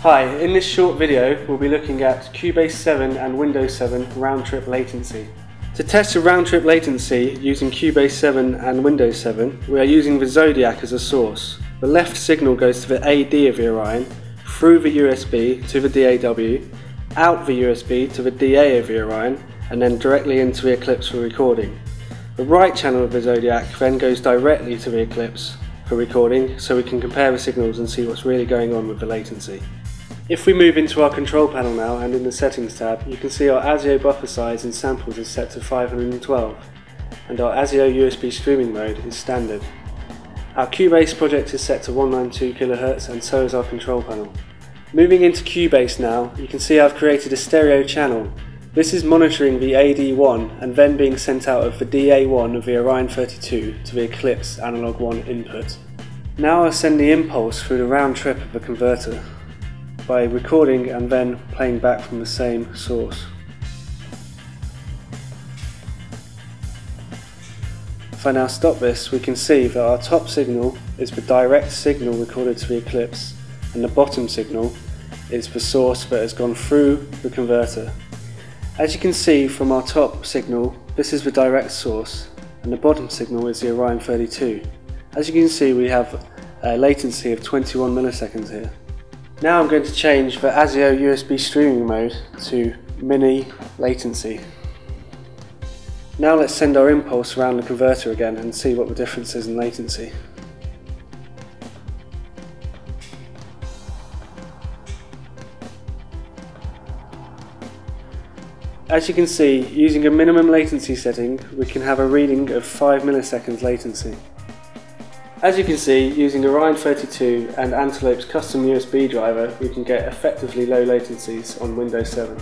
Hi, in this short video we'll be looking at Cubase 7 and Windows 7 round-trip latency. To test the round-trip latency using Cubase 7 and Windows 7, we are using the Zodiac as a source. The left signal goes to the AD of the Orion, through the USB to the DAW, out the USB to the DA of the Orion, and then directly into the Eclipse for recording. The right channel of the Zodiac then goes directly to the Eclipse for recording, so we can compare the signals and see what's really going on with the latency. If we move into our control panel now and in the settings tab, you can see our ASIO buffer size in samples is set to 512 and our ASIO USB streaming mode is standard. Our Cubase project is set to 192 kHz and so is our control panel. Moving into Cubase now, you can see I've created a stereo channel. This is monitoring the AD1 and then being sent out of the DA1 of the Orion32 to the Eclipse Analog 1 input. Now I'll send the impulse through the round trip of the converter by recording and then playing back from the same source. If I now stop this, we can see that our top signal is the direct signal recorded to the Eclipse and the bottom signal is the source that has gone through the converter. As you can see from our top signal, this is the direct source and the bottom signal is the Orion32. As you can see, we have a latency of 21 milliseconds here. Now I'm going to change the ASIO USB streaming mode to mini latency. Now let's send our impulse around the converter again and see what the difference is in latency. As you can see, using a minimum latency setting, we can have a reading of 5 milliseconds latency. As you can see, using Orion32 and Antelope's custom USB driver, we can get effectively low latencies on Windows 7.